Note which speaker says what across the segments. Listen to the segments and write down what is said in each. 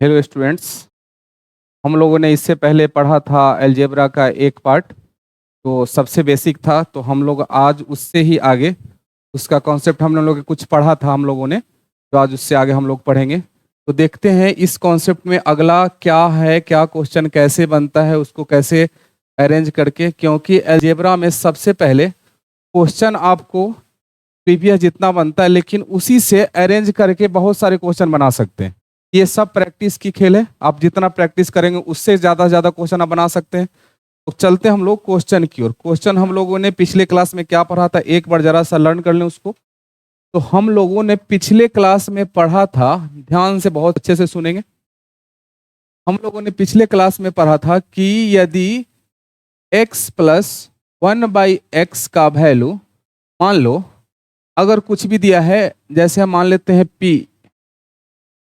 Speaker 1: Hello students. हम लोगों ने इससे पहले पढ़ा था अलजेब्रा का एक पार्ट, तो सबसे बेसिक था। तो हम लोग आज उससे ही आगे उसका कॉन्सेप्ट हम लोग कुछ पढ़ा था हम लोगों ने, तो आज उससे आगे हम लोग पढ़ेंगे। तो देखते हैं इस कॉन्सेप्ट में अगला क्या है, क्या क्वेश्चन कैसे बनता है, उसको कैसे अरेंज करके, क्योंकि अलजेब्रा में सबसे पहले क्वेश्चन आपको प्रीवियस जितना बनता है, लेकिन उसी से अरेंज करके बहुत सारे क्वेश्चन बना सकते हैं। ये सब प्रैक्टिस की खेल है, आप जितना प्रैक्टिस करेंगे उससे ज़्यादा से ज़्यादा क्वेश्चन आप बना सकते हैं। तो चलते हम लोग क्वेश्चन की ओर। क्वेश्चन हम लोगों ने पिछले क्लास में क्या पढ़ा था, एक बार जरा सा लर्न कर लें उसको। तो हम लोगों ने पिछले क्लास में पढ़ा था, ध्यान से बहुत अच्छे से सुनेंगे। हम लोगों ने पिछले क्लास में पढ़ा था कि यदि x प्लस 1/x का वैल्यू, मान लो अगर कुछ भी दिया है, जैसे हम मान लेते हैं p,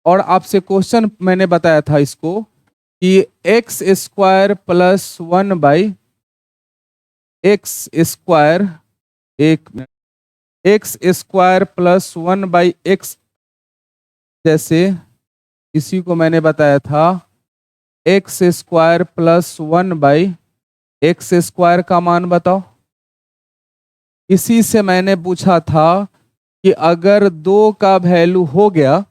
Speaker 1: और आपसे क्वेश्चन मैंने बताया था इसको कि एक्स स्क्वायर प्लस 1/x², एक एक्स स्क्वायर प्लस 1/x, जैसे इसी को मैंने बताया था एक्स स्क्वायर प्लस 1/x² का मान बताओ। इसी से मैंने पूछा था कि अगर 2 का वैल्यू हो गया,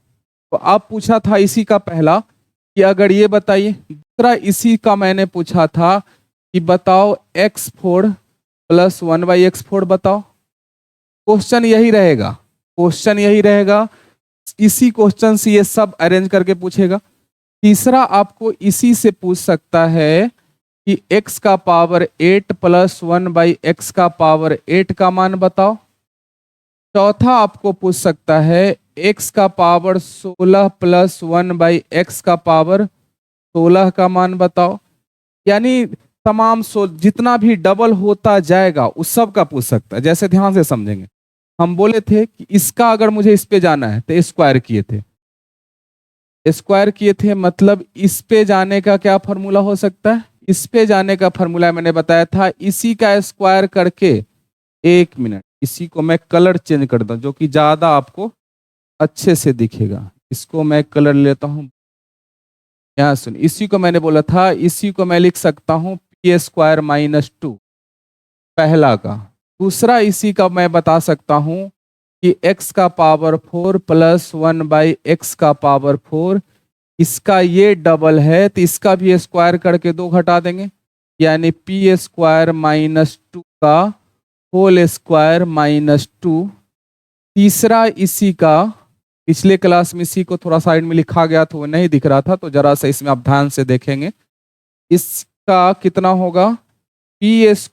Speaker 1: तो आप पूछा था इसी का पहला कि अगर ये बताइए। दूसरा इसी का मैंने पूछा था कि बताओ x4 प्लस 1/x4 बताओ। क्वेश्चन यही रहेगा, क्वेश्चन यही रहेगा। इसी क्वेश्चन से ये सब अरेंज करके पूछेगा। तीसरा आपको इसी से पूछ सकता है कि x का पावर 8 प्लस 1/x का पावर 8 का मान बताओ। चौथा आपको पूछ सकता है x का पावर 16 प्लस 1/x का पावर 16 का मान बताओ। यानी तमाम जितना भी डबल होता जाएगा उस सब का पूछ सकता है। जैसे ध्यान से समझेंगे, हम बोले थे कि इसका अगर मुझे इस पे जाना है तो स्क्वायर किए थे, स्क्वायर किए थे, मतलब इस पे जाने का क्या फॉर्मूला हो सकता है। इस पे जाने का फॉर्मूला मैंने बताया था, इसी का स्क्वायर करके, एक मिनट इसी को मैं कलर चेंज कर दूं जो कि ज्यादा आपको अच्छे से दिखेगा। इसको मैं कलर लेता हूं, यहाँ सुन। इसी को मैंने बोला था, इसी को मैं लिख सकता हूं p² - 2 पहला का। दूसरा इसी का मैं बता सकता हूं कि x का पावर 4 प्लस 1/x का पावर 4, इसका ये डबल है तो इसका भी स्क्वायर करके 2 घटा देंगे, यानी p² - 2 का होल स्क्वायर -2। तीसरा इसी का, पिछले क्लास में इसी को थोड़ा साइड में लिखा गया था, वो नहीं दिख रहा था, तो जरा सा इसमें आप ध्यान से देखेंगे। इसका कितना होगा, p² -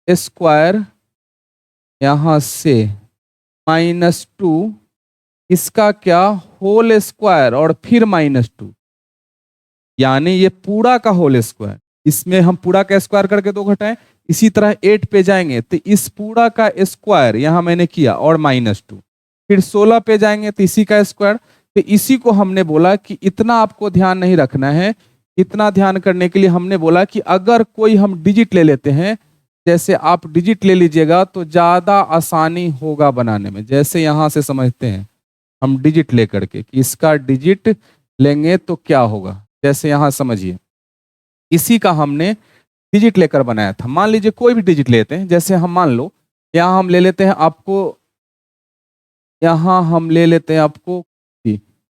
Speaker 1: 2² यहां से -2, इसका क्या होल स्क्वायर और फिर -2, यानी ये पूरा का होल स्क्वायर। इसमें हम पूरा का स्क्वायर करके 2 घटाएं। इसी तरह 8 पे जाएंगे तो इस पूरा का स्क्वायर यहां मैंने किया और -2। फिर 16 पे जाएंगे तो इसी का स्क्वायर। तो इसी को हमने बोला कि इतना आपको ध्यान नहीं रखना है। इतना ध्यान करने के लिए हमने बोला कि अगर कोई हम डिजिट ले लेते हैं, जैसे आप डिजिट ले लीजिएगा तो ज्यादा आसानी होगा बनाने में। जैसे यहां से समझते हैं हम डिजिट लेकर के कि इसका डिजिट लेंगे तो क्या होगा। जैसे यहां समझिए, इसी का हमने डिजिट लेकर बनाया था। मान लीजिए कोई भी डिजिट लेते हैं, जैसे हम मान लो यहां हम ले लेते हैं आपको, यहां हम ले लेते हैं आपको,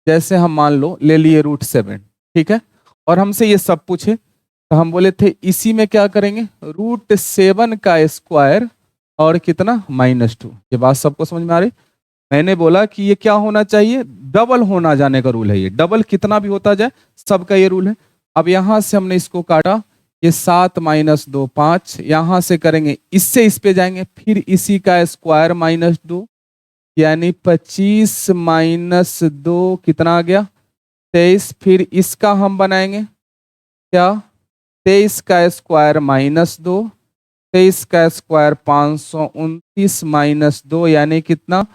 Speaker 1: जैसे हम मान लो ले लिए √7, ठीक है। और हमसे ये सब पूछे तो हम बोले थे इसी में क्या करेंगे, √7 का स्क्वायर और कितना -2। ये बात सबको समझ में आ रही। मैंने बोला कि ये क्या होना चाहिए, डबल होना जाने का रूल है। ये डबल कितना भी होता जाए सबका ये रूल है। अब यहां से हमने इसको काटा, ये 7 - 2 5, यहां से करेंगे इससे इस पे जाएंगे, फिर इसी का स्क्वायर -2, यानी 25 - 2 कितना आ गया, 23। फिर इसका हम बनाएंगे क्या, 23 का स्क्वायर -2, 23 का स्क्वायर 529 - 2 यानी कितना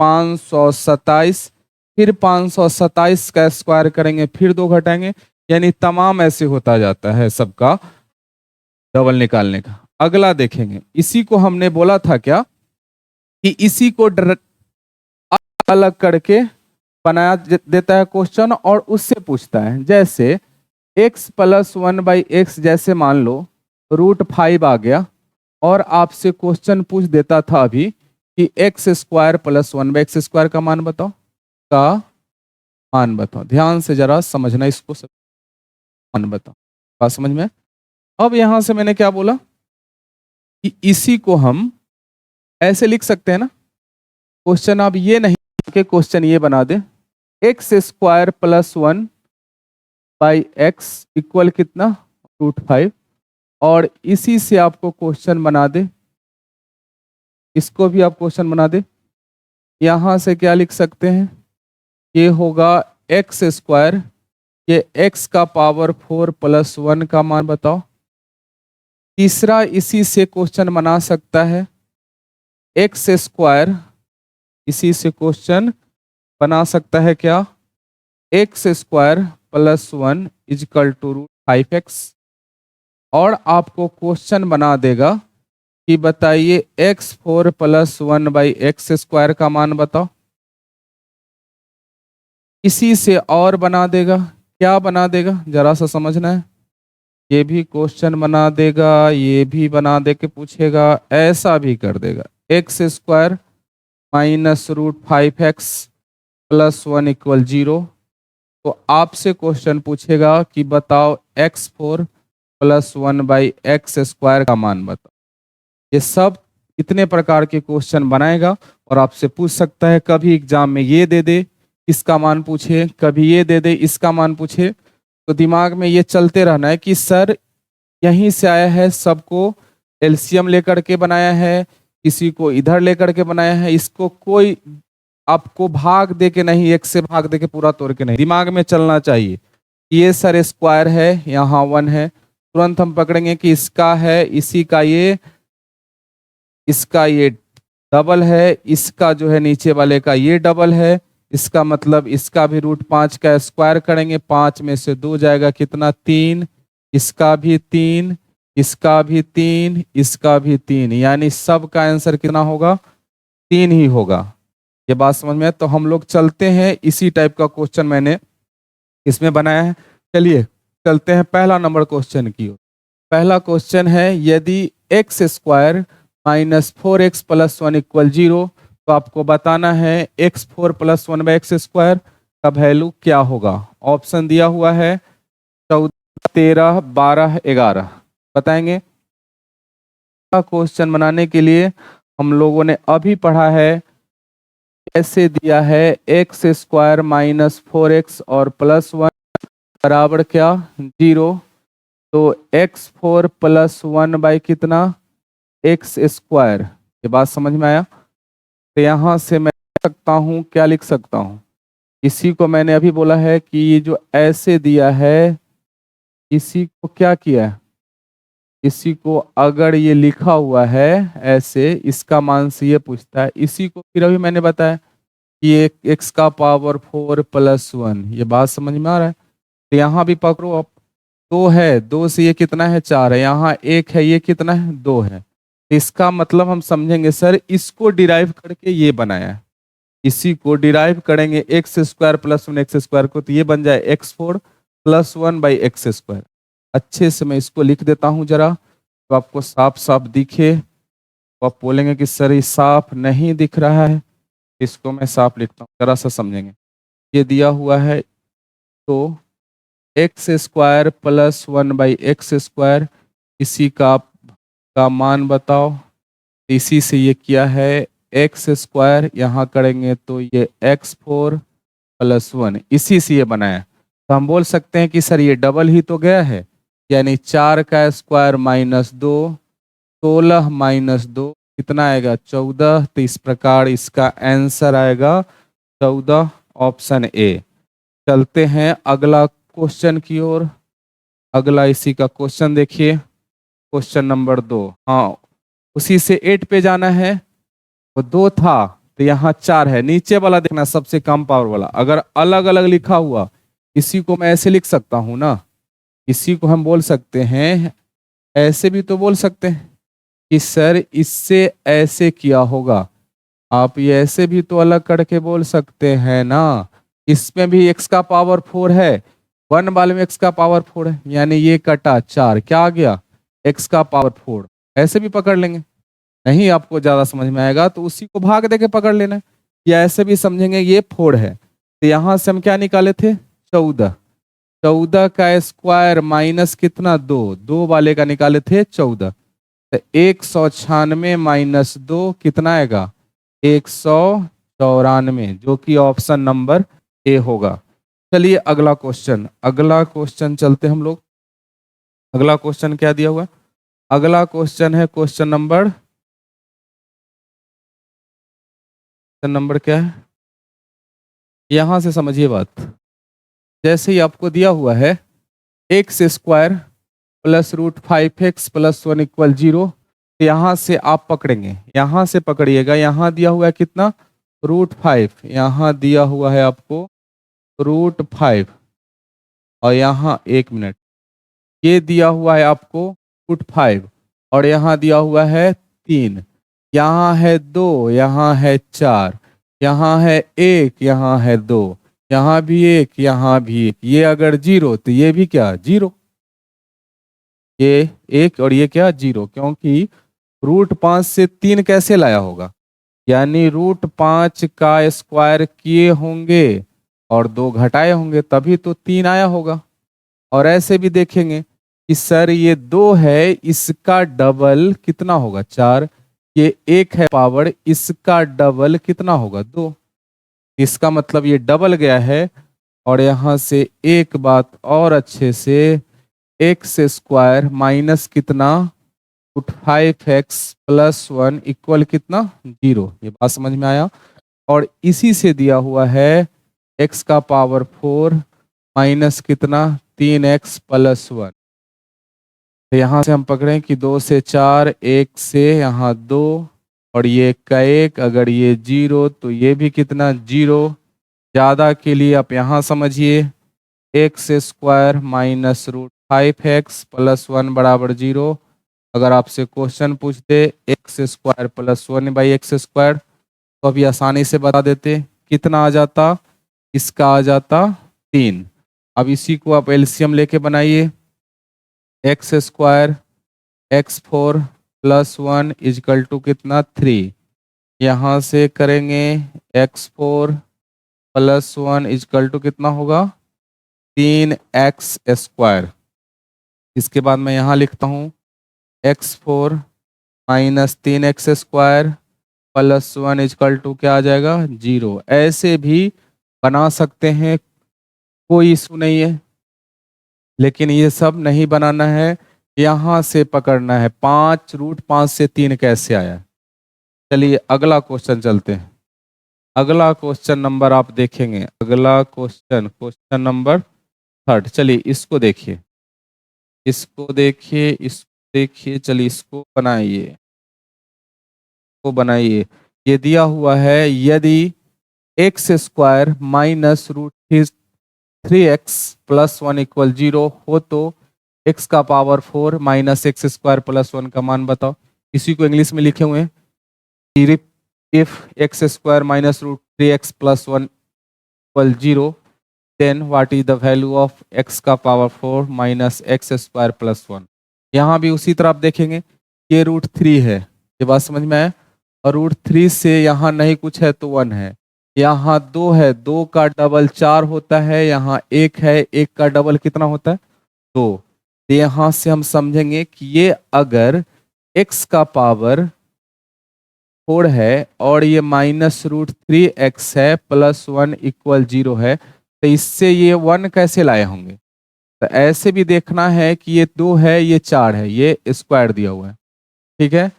Speaker 1: 527। फिर 527 का स्क्वायर करेंगे, फिर 2 घटाएंगे, यानी तमाम ऐसे होता जाता है सबका डबल निकालने का। अगला देखेंगे, इसी को हमने बोला था क्या कि इसी को अलग करके बनाया देता है क्वेश्चन और उससे पूछता है। जैसे x + 1/x, जैसे मान लो √5 आ गया और आपसे क्वेश्चन पूछ देता था अभी कि x² + 1/x² का मान बताओ, ध्यान से जरा समझना इसको, सब मान बताओ। बात समझ में? अब यहां से मैंने क्या बोला कि इसी को हम ऐसे लिख सकते हैं ना। क्वेश्चन आप ये नहीं कि क्वेश्चन ये बना दे, x² + 1/x इक्वल कितना, √5, और इसी से आपको क्वेश्चन बना दे, इसको भी आप क्वेश्चन बना दे। यहां से क्या लिख सकते हैं, ये होगा x², ये x का पावर 4 + 1 का मान बताओ। तीसरा इसी से क्वेश्चन बना सकता है, x², इसी से क्वेश्चन बना सकता है क्या, x² + 1 = √5x, और आपको क्वेश्चन बना देगा कि बताइए x4 + 1/x² का मान बताओ। इसी से और बना देगा, क्या बना देगा जरा सा समझना है, ये भी क्वेश्चन बना देगा, ये भी बना दे के पूछेगा, ऐसा भी कर देगा, x² - √5x + 1 = 0। तो आपसे क्वेश्चन पूछेगा कि बताओ x4 + 1/x² का मान बताओ। ये सब इतने प्रकार के क्वेश्चन बनाएगा और आपसे पूछ सकता है, कभी एग्जाम में ये दे दे इसका मान पूछे, कभी ये दे दे इसका मान पूछे। तो दिमाग में ये चलते रहना है कि सर यहीं से आया है, सबको एलसीएम लेकर के बनाया है, किसी को इधर लेकर के बनाया है, इसको कोई आपको भाग दे के नहीं, एक से भाग दे के पूरा तोड़ के नहीं, दिमाग में चलना चाहिए। ये सर स्क्वायर है, यहाँ 1 है, तुरंत हम पकड़ेंगे कि इसका है, इसी का ये, इसका ये डबल है, इसका जो है नीचे वाले का ये डबल है, इसका मतलब इसका भी √5 का स्क्वायर करेंगे, 5 में से 2 जाएगा कितना, 3, इसका भी 3, इसका भी 3, इसका भी 3, यानी सब का आंसर कितना होगा, 3 ही होगा। ये बात समझ में है? तो हम लोग चलते हैं, इसी टाइप का क्वेश्चन मैंने इसमें बनाया है। चलिए चलते हैं पहला नंबर क्वेश्चन की ओर। पहला क्वेश्चन है, यदि x² - 4x + 1 = 0, तो आपको बताना है x4 + 1/x² का वैल्यू क्या होगा। ऑप्शन दिया हुआ है 14, 13, 12, 11, बताएंगे। क्वेश्चन बनाने के लिए हम लोगों ने अभी पढ़ा है, ऐसे दिया है x² - 4x और +1 बराबर क्या, 0। तो x4 + 1 / कितना, x²। ये बात समझ में आया? तो यहाँ से मैं लिख सकता हूँ, क्या लिख सकता हूँ, इसी को मैंने अभी बोला है कि ये जो ऐसे दिया है, इसी को क्या किया है, इसी को अगर ये लिखा हुआ है ऐसे, इसका मान से ये पूछता है, इसी को फिर अभी मैंने बताया कि ये x का पावर 4 + 1। ये बात समझ में आ रहा है? तो यहाँ भी पकड़ो आप, 2 है, 2 से ये कितना है, 4 है, यहाँ 1 है, ये कितना है, 2 है। इसका मतलब हम समझेंगे सर इसको डिराइव करके ये बनाया है, इसी को डिराइव करेंगे x² + 1x² को, तो ये बन जाए x4 + 1/x²। अच्छे से मैं इसको लिख देता हूँ जरा, तो आपको साफ साफ दिखे। तो आप बोलेंगे कि सर ये साफ नहीं दिख रहा है, इसको मैं साफ लिखता हूँ, जरा सा समझेंगे। ये दिया हुआ है, तो x² + 1/x², इसी का मान बताओ। इसी से ये किया है x², यहाँ करेंगे तो ये x4 + 1, इसी से ये बनाया। तो हम बोल सकते हैं कि सर ये डबल ही तो गया है, यानी 4 का स्क्वायर -2, 16 - 2 कितना आएगा, 14। तो इस प्रकार इसका आंसर आएगा 14, ऑप्शन ए। चलते हैं अगला क्वेश्चन की ओर। अगला इसी का क्वेश्चन देखिए, क्वेश्चन नंबर 2। हाँ, उसी से 8 पे जाना है। वो 2 था तो यहाँ 4 है, नीचे वाला देखना सबसे कम पावर वाला। अगर अलग अलग लिखा हुआ, इसी को मैं ऐसे लिख सकता हूँ ना, इसी को हम बोल सकते हैं, ऐसे भी तो बोल सकते हैं कि सर इससे ऐसे किया होगा। आप ये ऐसे भी तो अलग करके बोल सकते हैं ना, इसमें भी x का पावर 4 है, 1 वाले में x का पावर 4 है, यानी ये कटा 4, क्या आ गया x का पावर 4। ऐसे भी पकड़ लेंगे, नहीं आपको ज्यादा समझ में आएगा तो उसी को भाग देके पकड़ लेना है, या ऐसे भी समझेंगे ये 4 है, तो यहां से हम क्या निकाले थे 14, 14 का स्क्वायर माइनस कितना 2, 2 वाले का निकाले थे 14, तो 196 माइनस 2 कितना आएगा 194, जो कि ऑप्शन नंबर ए होगा। चलिए अगला क्वेश्चन, अगला क्वेश्चन चलते हम लोग। अगला क्वेश्चन क्या दिया हुआ है, अगला क्वेश्चन है क्वेश्चन नंबर क्या है, यहां से समझिए बात। जैसे ही आपको दिया हुआ है x square plus root 5x plus 1 equal 0, तो यहां से आप पकड़ेंगे, यहां से पकड़िएगा, यहां दिया हुआ है कितना √5, यहां दिया हुआ है आपको √5, और यहाँ 1 मिनट, ये दिया हुआ है आपको √5, और यहाँ दिया हुआ है 3, यहाँ है 2, यहाँ है 4, यहाँ है 1, यहाँ है 2, यहाँ भी 1, यहाँ भी 1, ये अगर 0 तो ये भी क्या 0, ये 1 और ये क्या 0, क्योंकि √5 से 3 कैसे लाया होगा, यानी √5 का स्क्वायर किए होंगे और 2 घटाए होंगे, तभी तो 3 आया होगा। और ऐसे भी देखेंगे कि सर ये 2 है, इसका डबल कितना होगा 4, ये 1 है पावर, इसका डबल कितना होगा 2, इसका मतलब ये डबल गया है। और यहाँ से एक बात और अच्छे से, एक्स स्क्वायर माइनस कितना √5x प्लस 1 इक्वल कितना 0, ये बात समझ में आया। और इसी से दिया हुआ है x का पावर 4 माइनस कितना 3x प्लस 1, तो यहाँ से हम पकड़ें कि 2 से 4, 1 से यहाँ 2, और ये 1 का 1, अगर ये 0 तो ये भी कितना 0, ज़्यादा के लिए आप यहाँ समझिए x square minus √5x plus 1 बराबर 0। अगर आपसे क्वेश्चन पूछते x square plus 1/x square, तो अभी आसानी से बता देते कितना आ जाता, इसका आ जाता 3। अब इसी को आप एलसीएम लेके बनाइए, x square x4 plus 1 equal to कितना 3, यहाँ से करेंगे x4 प्लस 1 इजकल टू कितना होगा 3x स्क्वायर। इसके बाद मैं यहाँ लिखता हूँ x4 minus 3x square plus 1 equal to क्या आ जाएगा 0। ऐसे भी बना सकते हैं, कोई इशू नहीं है, लेकिन ये सब नहीं बनाना है, यहाँ से पकड़ना है 5 √5 से 3 कैसे आया। चलिए अगला क्वेश्चन चलते हैं। अगला क्वेश्चन नंबर आप देखेंगे, अगला क्वेश्चन नंबर 3। चलिए इसको देखिए, इसको देखिए, इसको देखिए, चलिए इसको बनाइए, को बनाइए। ये दिया हुआ है यदि x square minus √3x plus 1 equal 0 हो तो x का power 4 minus x square plus 1 का मान बताओ। इसी को इंग्लिश में लिखे हुए हैं, if x square minus √3x plus 1 equal 0 then what is the value of x का power 4 minus x square plus 1। यहाँ भी उसी तरह आप देखेंगे, ये √3 है, ये बात समझ में आया, और √3 से यहाँ नहीं कुछ है तो 1 है, यहाँ 2 है, 2 का डबल 4 होता है, यहाँ 1 है, 1 का डबल कितना होता है 2। तो यहाँ से हम समझेंगे कि ये अगर x का पावर 4 है और ये माइनस √3x है प्लस 1 इक्वल 0 है, तो इससे ये 1 कैसे लाए होंगे। तो ऐसे भी देखना है कि ये 2 है, ये 4 है, ये स्क्वायर दिया हुआ है, ठीक है,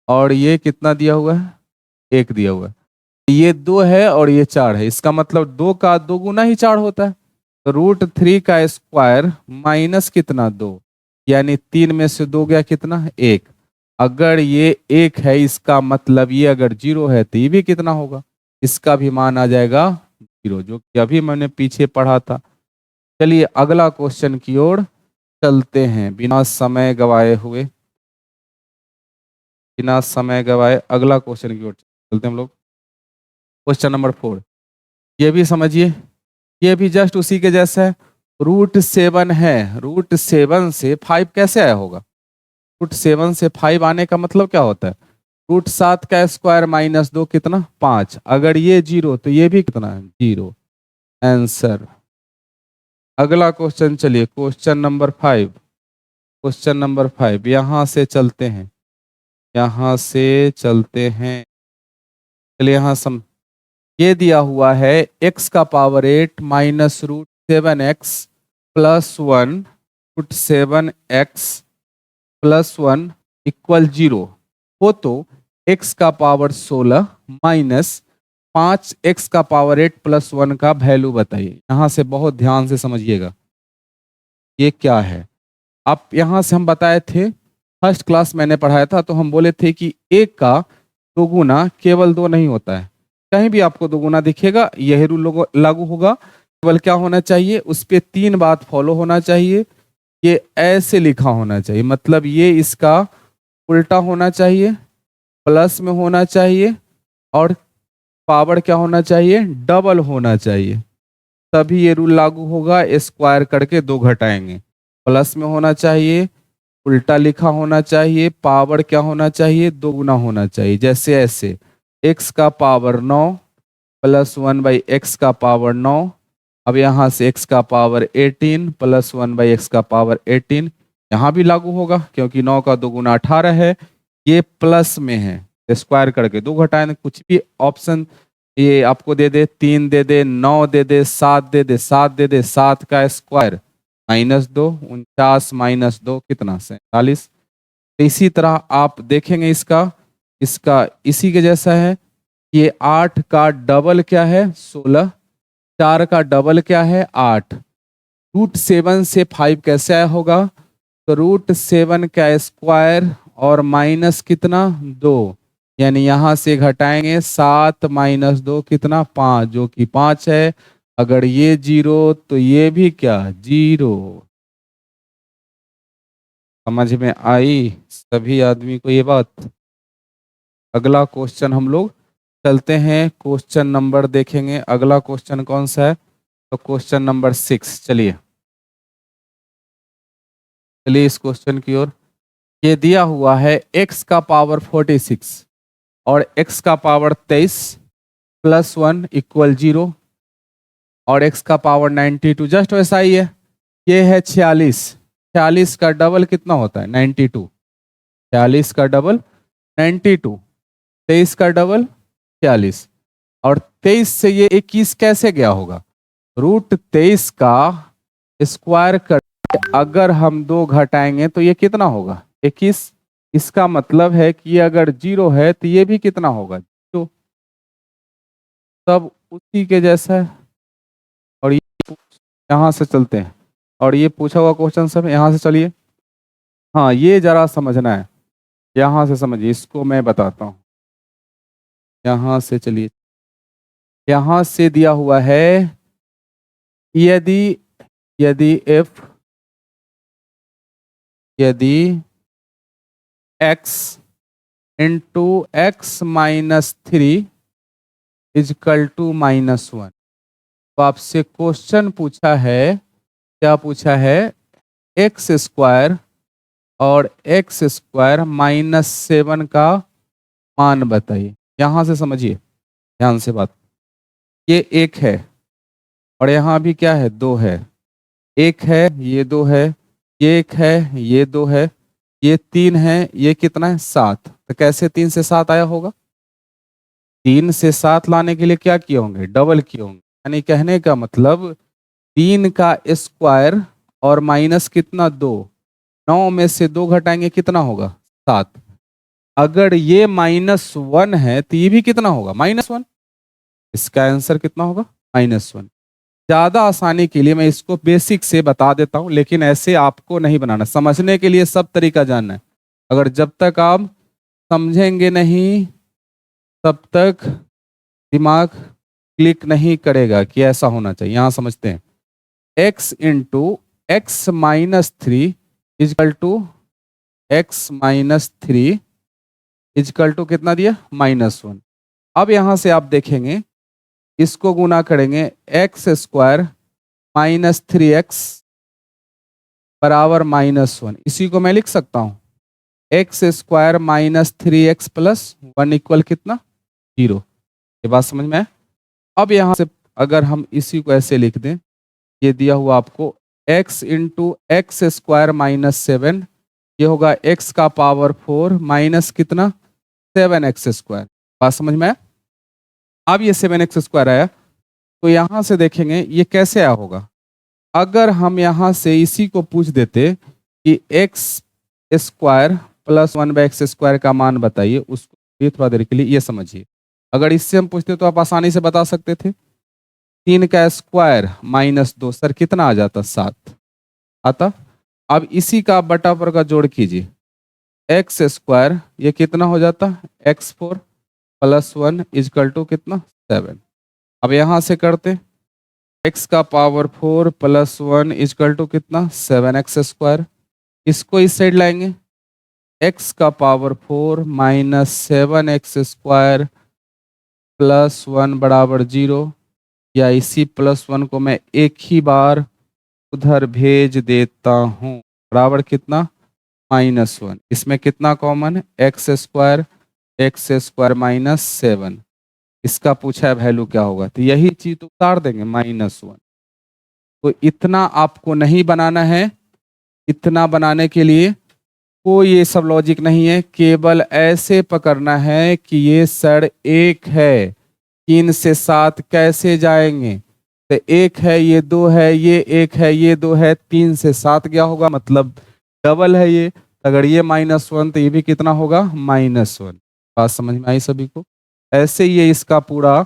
Speaker 1: और ये कितना दिया हुआ है 1 दिया हुआ है, ये 2 है और ये 4 है, इसका मतलब 2 का 2 गुना ही 4 होता है। तो √3 का स्क्वायर माइनस कितना 2, यानी 3 में से 2 गया कितना 1, अगर ये 1 है इसका मतलब ये अगर 0 है तो ये भी कितना होगा, इसका भी मान आ जाएगा 0, जो कि अभी मैंने पीछे पढ़ा था। चलिए अगला क्वेश्चन की ओर चलते हैं, बिना समय गवाए हुए, बिना समय गवाए अगला क्वेश्चन की ओर चलते हैं हम लोग। क्वेश्चन नंबर 4, ये भी समझिए, ये भी जस्ट उसी के जैसा है। √7 है, √7 से 5 कैसे आया होगा? √7 से 5 आने का मतलब क्या होता है? √7 का स्क्वायर माइनस 2 कितना? 5। अगर ये 0 तो ये भी कितना है? 0। आंसर। अगला क्वेश्चन चलिए, क्वेश्चन नंबर 5। क्वेश्चन नंबर 5 यहां से चलते हैं, यहां से चलते हैं। चलिए यहां ये दिया हुआ है x का power 8 minus √7x plus 1 √7x plus 1 equal 0 हो तो x का पावर 16 माइनस 5x का पावर 8 प्लस 1 का वैल्यू बताइए। यहां से बहुत ध्यान से समझिएगा ये क्या है। आप यहां से हम बताए थे, फर्स्ट क्लास मैंने पढ़ाया था, तो हम बोले थे कि एक का दोगुना केवल 2 नहीं होता है। कहीं भी आपको दोगुना दिखेगा यही रूल लागू होगा। केवल क्या होना चाहिए, उस पर 3 बात फॉलो होना चाहिए। ये ऐसे लिखा होना चाहिए, मतलब ये इसका उल्टा होना चाहिए, प्लस में होना चाहिए, और पावर क्या होना चाहिए? डबल होना चाहिए। तभी ये रूल लागू होगा। स्क्वायर करके 2 घटाएंगे, प्लस में होना चाहिए, उल्टा लिखा होना चाहिए, पावर क्या होना चाहिए? 2 गुना होना चाहिए। जैसे ऐसे x का पावर 9 प्लस 1/x का पावर 9। अब यहाँ से x का पावर 18 प्लस 1/x का पावर 18 यहाँ भी लागू होगा, क्योंकि 9 का 2 गुना 18 है। ये प्लस में है, स्क्वायर करके 2 घटाएं, कुछ भी ऑप्शन ये आपको दे दे, 3 दे दे, 9 दे दे, 7 दे दे, 7 दे दे, 7 का स्क्वायर -2 49 -2 कितना? 47। तो इसी तरह आप देखेंगे इसका इसका इसी के जैसा है। ये 8 का डबल क्या है? 16। 4 का डबल क्या है? 8। √7 से 5 कैसे आया होगा? तो √7 का स्क्वायर और माइनस कितना? 2, यानी यहां से घटाएंगे 7 - 2 कितना? 5, जो कि 5 है। अगर ये 0 तो ये भी क्या? 0। समझ में आई सभी आदमी को ये बात? अगला क्वेश्चन हम लोग चलते हैं, क्वेश्चन नंबर देखेंगे। अगला क्वेश्चन कौन सा है? तो क्वेश्चन नंबर 6। चलिए चलिए इस क्वेश्चन की ओर। ये दिया हुआ है x का पावर 46 और x का पावर 23 प्लस 1 इक्वल 0 और x का पावर 92 जस्ट वैसा ही है। ये है 46। 46 का डबल कितना होता है? 92। 46 का डबल 92। 23 का डबल 46, और 23 से ये 21 कैसे गया होगा? √23 का स्क्वायर कर अगर हम 2 घटाएंगे तो ये कितना होगा? 21। इसका मतलब है कि ये अगर 0 है तो ये भी कितना होगा? 0। सब उसी के जैसा है। और ये यहाँ से चलते हैं, और ये पूछा हुआ क्वेश्चन सब यहाँ से चलिए। हाँ ये जरा समझना है, यहाँ से समझिए, इसको मैं बताता हूँ। यहाँ से चलिए, यहाँ से दिया हुआ है यदि यदि f यदि x into x -3 equal to -1। तो आपसे क्वेश्चन पूछा है, क्या पूछा है? एक्स स्क्वायर और एक्स स्क्वायर -7 का मान बताइए। यहाँ से समझिए ध्यान से बात। ये 1 है और यहाँ भी क्या है? 2 है। 1 है, ये 2 है, ये 1 है, ये 2 है, ये 3 है, ये कितना है? 7। तो कैसे 3 से 7 आया होगा? 3 से 7 लाने के लिए क्या किए होंगे? डबल किए होंगे। यानी कहने का मतलब 3 का स्क्वायर और माइनस कितना? 2। 9 में से 2 घटाएंगे कितना होगा? 7। अगर ये -1 है तो ये भी कितना होगा? -1। इसका आंसर कितना होगा? -1। ज्यादा आसानी के लिए मैं इसको बेसिक से बता देता हूं, लेकिन ऐसे आपको नहीं बनाना। समझने के लिए सब तरीका जानना है। अगर जब तक आप समझेंगे नहीं तब तक दिमाग क्लिक नहीं करेगा कि ऐसा होना चाहिए। यहां समझते हैं, x into x-3 equal to x-3 equal to कितना दिया? -1। अब यहां से आप देखेंगे इसको गुना करेंगे एक्स स्क्वायर माइनस 3x बराबर -1। इसी को मैं लिख सकता हूँ x square minus 3x plus 1 equal कितना 0। ये बात समझ में है। अब यहाँ से अगर हम इसी को ऐसे लिख दें, ये दिया हुआ आपको x into x square minus 7, ये होगा x का पावर 4 माइनस कितना 7x स्क्वायर। बात समझ में है। अब ये 7x स्क्वायर आया, तो यहाँ से देखेंगे ये कैसे आया होगा। अगर हम यहाँ से इसी को पूछ देते कि x square plus 1/x square का मान बताइए, उसको ये थोड़ा देर के लिए ये समझिए। अगर इससे हम पूछते तो आप आसानी से बता सकते थे। 3 का स्क्वायर माइनस 2, सर कितना आ जाता 7 आता। अब इसी का बटा पर का जोड़ कीजिए, एक्स स्क्वायर ये कितना हो जाता x4 प्लस 1 इजकल टू कितना 7। अब यहाँ से करते x का पावर 4 प्लस 1 इजकल टू कितना 7x स्क्वायर। इसको इस साइड लाएंगे, x का power 4 minus 7x square plus 1 बराबर 0, या इसी प्लस 1 को मैं एक ही बार उधर भेज देता हूँ, बराबर कितना -1। इसमें कितना कॉमन है एक्स स्क्वायर माइनस 7। इसका पूछा है वैल्यू क्या होगा, तो यही चीज तो उतार देंगे -1। तो इतना आपको नहीं बनाना है। इतना बनाने के लिए कोई ये सब लॉजिक नहीं है, केवल ऐसे पकड़ना है कि ये सर 1 है, 3 से 7 कैसे जाएंगे, तो 1 है ये 2 है, ये 1 है ये 2 है, 3 से 7 क्या होगा मतलब डबल है ये। अगर ये -1 तो ये भी कितना होगा -1। बात समझ में आई सभी को। ऐसे ये इसका पूरा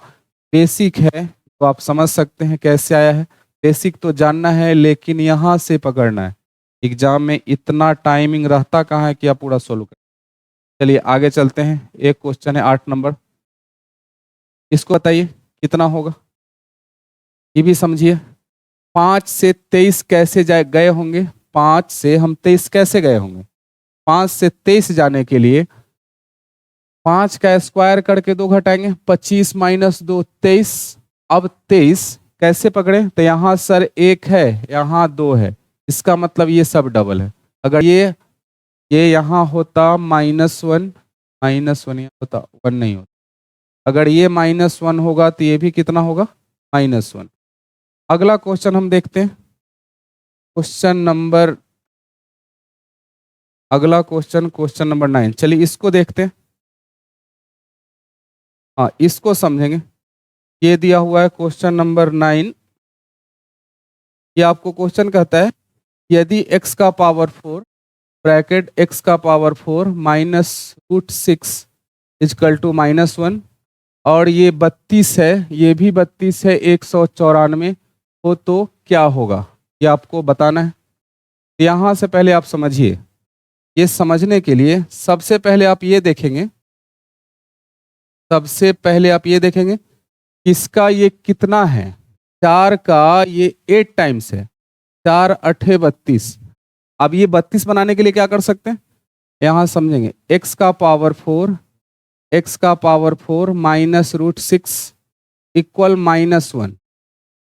Speaker 1: बेसिक है, तो आप समझ सकते हैं कैसे आया है। बेसिक तो जानना है, लेकिन यहाँ से पकड़ना है। एग्जाम में इतना टाइमिंग रहता कहाँ है कि आप पूरा सोल्व करें। चलिए आगे चलते हैं। एक क्वेश्चन है 8 नंबर, इसको बताइए कितना होगा, ये भी समझिए। 5 से 23 कैसे गए होंगे, 5 से हम 23 कैसे गए होंगे। 5 से 23 जाने के लिए 5 का स्क्वायर करके 2 घटाएंगे, 25 माइनस 2 23। अब 23 कैसे पकड़े, तो यहाँ सर 1 है यहाँ 2 है, इसका मतलब ये सब डबल है। अगर ये यहाँ होता -1, यहाँ होता 1 नहीं होता। अगर ये -1 होगा तो ये भी कितना होगा -1। अगला क्वेश्चन हम देखते हैं, अगला क्वेश्चन नंबर 9। चलिए इसको देखते हैं। हाँ इसको समझेंगे। ये दिया हुआ है क्वेश्चन नंबर 9। ये आपको क्वेश्चन कहता है यदि x का पावर 4 ब्रैकेट x का पावर 4 माइनस √6 इजकल टू -1, और ये 32 है, ये भी 32 है, 194 हो तो क्या होगा, ये आपको बताना है। यहाँ से पहले आप समझिए। ये समझने के लिए सबसे पहले आप ये देखेंगे, इसका ये कितना है, 4 का ये 8 टाइम्स है, 4 8 32। अब ये 32 बनाने के लिए क्या कर सकते हैं, यहाँ समझेंगे x का पावर 4 माइनस √6 इक्वल -1।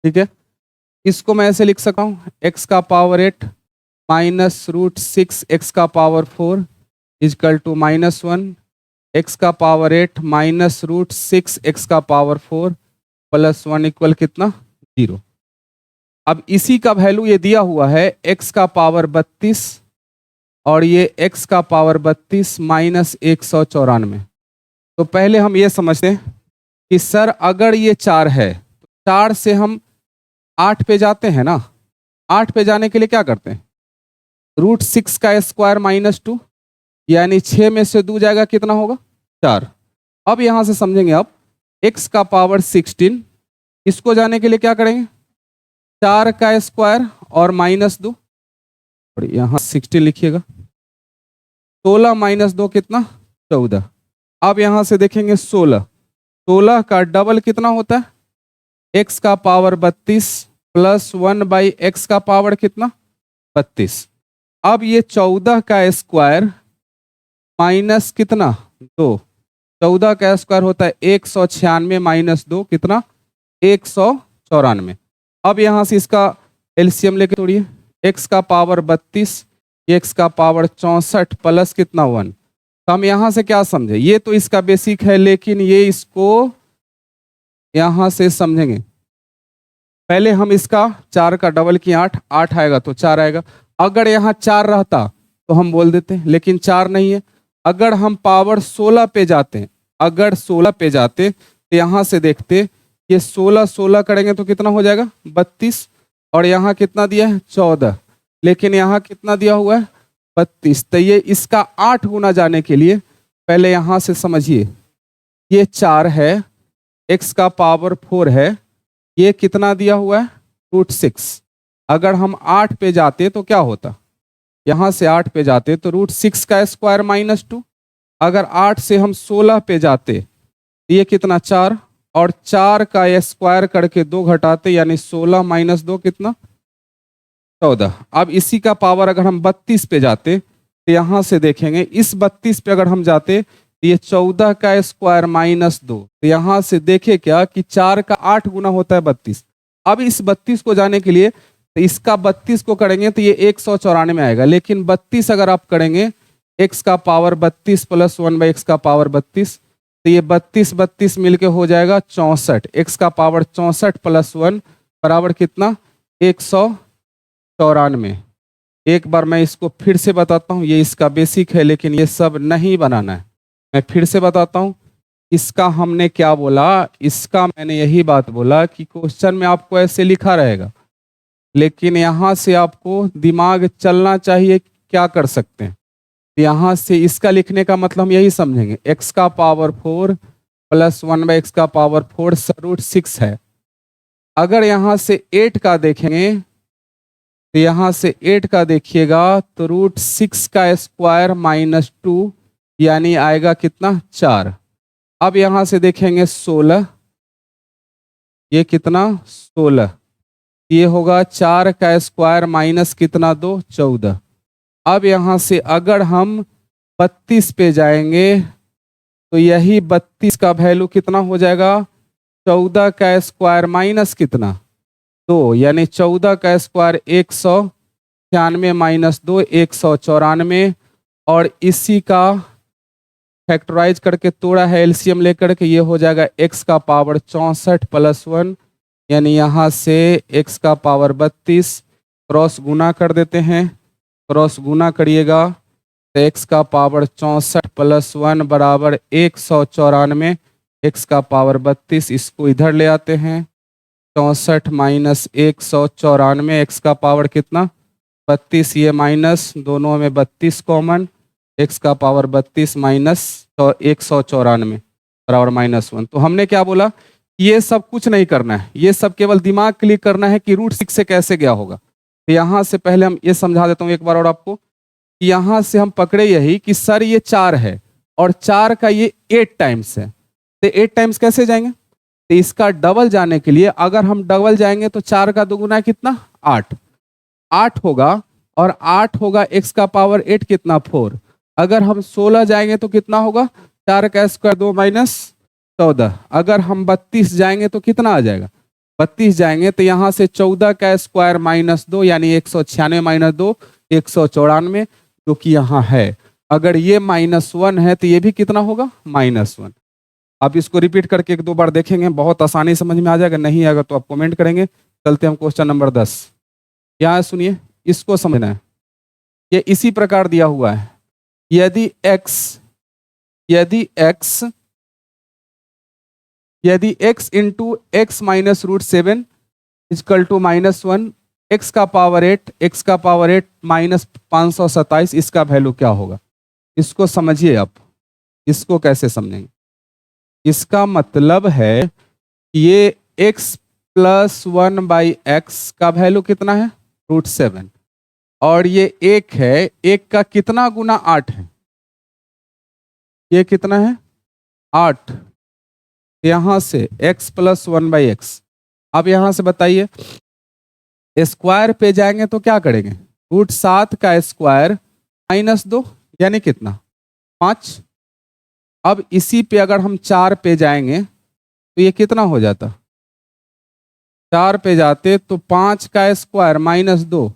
Speaker 1: ठीक है, इसको मैं ऐसे लिख सकता हूँ x का पावर 8 माइनस √6 x का पावर 4 इजकल टू -1, x का पावर 8 माइनस √6 x का पावर 4 प्लस 1 इक्वल कितना 0। अब इसी का वैल्यू ये दिया हुआ है x का पावर 32 और ये x का पावर 32 माइनस 194। तो पहले हम ये समझते हैं कि सर अगर ये 4 है तो 4 से हम 8 पे जाते हैं ना, 8 पे जाने के लिए क्या करते हैं, √6 का स्क्वायर -2, यानी 6 में से 2 जाएगा कितना होगा 4। अब यहां से समझेंगे आप x का पावर 16, इसको जाने के लिए क्या करेंगे, 4 का स्क्वायर और -2, और यहाँ 16 लिखिएगा, 16 माइनस 2 कितना 14। अब यहां से देखेंगे 16 का डबल कितना होता है, x का पावर 32 प्लस 1/x का पावर कितना 32। अब ये 14 का स्क्वायर माइनस कितना 2, 14 का स्क्वायर होता है 196 माइनस 2 कितना 194। अब यहाँ से इसका एलसीएम लेके तोड़िए, x का पावर 32, x का पावर 64 प्लस कितना 1। तो हम यहाँ से क्या समझे, ये तो इसका बेसिक है, लेकिन ये इसको यहाँ से समझेंगे। पहले हम इसका 4 का डबल किए 8, 8 आएगा तो 4 आएगा। अगर यहाँ 4 रहता तो हम बोल देते, लेकिन 4 नहीं है। अगर हम पावर 16 पे जाते, अगर 16 पे जाते तो यहाँ से देखते, ये 16 करेंगे तो कितना हो जाएगा 32, और यहाँ कितना दिया है 14, लेकिन यहाँ कितना दिया हुआ है 32। तो ये इसका 8 गुना जाने के लिए पहले यहाँ से समझिए, ये 4 है, x का पावर 4 है, ये कितना दिया हुआ है √6। अगर हम 8 पे जाते तो क्या होता, यहाँ से 8 पे जाते तो √6 का स्क्वायर -2। अगर 8 से हम 16 पे जाते तो ये कितना 4, और 4 का स्क्वायर करके 2 घटाते, यानी 16 - 2 कितना 14। अब इसी का पावर अगर हम 32 पे जाते तो यहाँ से देखेंगे, इस 32 पे अगर हम जाते तो ये 14 का स्क्वायर -2। तो यहाँ से देखे क्या कि 4 का 8 गुना होता है 32। अब इस 32 को जाने के लिए तो इसका 32 को करेंगे तो ये 194 आएगा, लेकिन 32 अगर आप करेंगे x का पावर 32 प्लस 1/x का पावर 32, तो ये 32 मिलके हो जाएगा 64। x का पावर 64 प्लस 1 बराबर कितना 194। एक बार मैं इसको फिर से बताता हूँ, ये इसका बेसिक है, लेकिन ये सब नहीं बनाना है। मैं फिर से बताता हूँ, इसका हमने क्या बोला, इसका मैंने यही बात बोला कि क्वेश्चन में आपको ऐसे लिखा रहेगा, लेकिन यहाँ से आपको दिमाग चलना चाहिए, क्या कर सकते हैं। यहाँ से इसका लिखने का मतलब हम यही समझेंगे, x का पावर 4 प्लस 1/x का पावर 4 √6 है। अगर यहाँ से 8 का देखेंगे तो यहाँ से 8 का देखिएगा तो √6 का स्क्वायर -2, यानी आएगा कितना 4। अब यहाँ से देखेंगे 16, ये कितना 16, ये होगा 4 का स्क्वायर माइनस कितना 2 14। अब यहाँ से अगर हम 32 पे जाएंगे तो यही 32 का वैल्यू कितना हो जाएगा 14 का स्क्वायर माइनस कितना 2, यानी 14 का स्क्वायर 196 - 2 194, और इसी का फैक्टराइज करके तोड़ा है एलसीएम लेकर के, ये हो जाएगा x का पावर 64 प्लस 1, यानी यहाँ से x का पावर 32, क्रॉस गुना कर देते हैं, क्रॉस गुना करिएगा तो x का पावर 64 प्लस 1 बराबर 194, x का पावर 32, इसको इधर ले आते हैं, 64 - 194, x का पावर कितना 32, ये माइनस, दोनों में 32 कॉमन, x का पावर 32 माइनस 194 बराबर -1। तो हमने क्या बोला, ये सब कुछ नहीं करना है, ये सब केवल दिमाग क्लिक करना है कि √6 से कैसे गया होगा। तो यहाँ से पहले हम ये समझा देता हूँ एक बार और आपको, कि यहाँ से हम पकड़े यही कि सर ये 4 है और 4 का ये 8 टाइम्स है, तो 8 टाइम्स कैसे जाएंगे, तो इसका डबल जाने के लिए अगर हम डबल जाएंगे तो 4 का दुगुना कितना 8 होगा, और 8 होगा x का पावर 8 कितना 4। अगर हम 16 जाएंगे तो कितना होगा 4 का स्क्वायर 2 - 14। अगर हम 32 जाएंगे तो कितना आ जाएगा 32 जाएंगे तो यहाँ से 14 का स्क्वायर -2, यानी 196 - 2 194, जो कि यहाँ है। अगर ये -1 है तो ये भी कितना होगा -1। आप इसको रिपीट करके 1-2 बार देखेंगे, बहुत आसानी समझ में आ जाएगा, नहीं आएगा तो आप कमेंट करेंगे। चलते हम क्वेश्चन नंबर 10। यहाँ सुनिए, इसको समझना है, ये इसी प्रकार दिया हुआ है, यदि x into x minus √7 equal to -1, x का पावर 8 माइनस 527, इसका वैल्यू क्या होगा। इसको समझिए आप, इसको कैसे समझेंगे, इसका मतलब है कि ये x प्लस 1/x का वैल्यू कितना है √7, और ये 1 है, 1 का कितना गुना 8 है, ये कितना है 8, यहां से x प्लस 1/x। अब यहां से बताइए, स्क्वायर पे जाएंगे तो क्या करेंगे, √7 का स्क्वायर -2, यानी कितना 5। अब इसी पे अगर हम 4 पे जाएंगे तो ये कितना हो जाता 4 पे जाते तो 5 का स्क्वायर -2,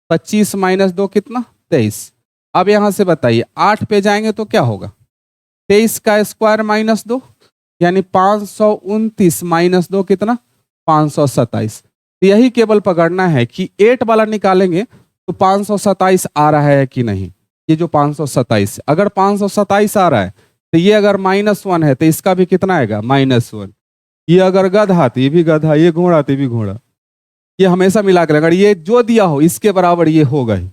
Speaker 1: 25 -2 कितना 23। अब यहां से बताइए 8 पे जाएंगे तो क्या होगा, 23 का स्क्वायर -2 यानी 529 -2 कितना 527। यही केवल पकड़ना है कि 8 वाला निकालेंगे तो 527 आ रहा है कि नहीं। ये जो 527, अगर 527 आ रहा है तो ये अगर -1 है तो इसका भी कितना आएगा -1। ये अगर गधा तो ये भी गधा, ये घोड़ा तो ये भी घोड़ा। ये हमेशा मिला कर, अगर ये जो दिया हो इसके बराबर ये होगा ही।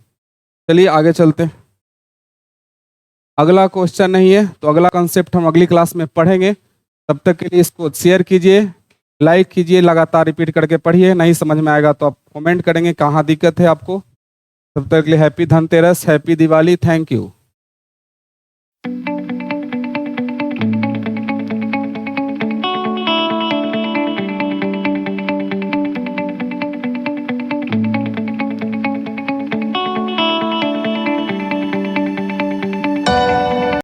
Speaker 1: चलिए आगे चलते हैं। अगला क्वेश्चन नहीं है तो अगला कंसेप्ट हम अगली क्लास में पढ़ेंगे। तब तक के लिए इसको शेयर कीजिए, लाइक कीजिए, लगातार रिपीट करके पढ़िए। नहीं समझ में आएगा तो आप कमेंट करेंगे कहाँ दिक्कत है आपको। तब तक के लिए happy Dhanteras, happy Diwali, thank you.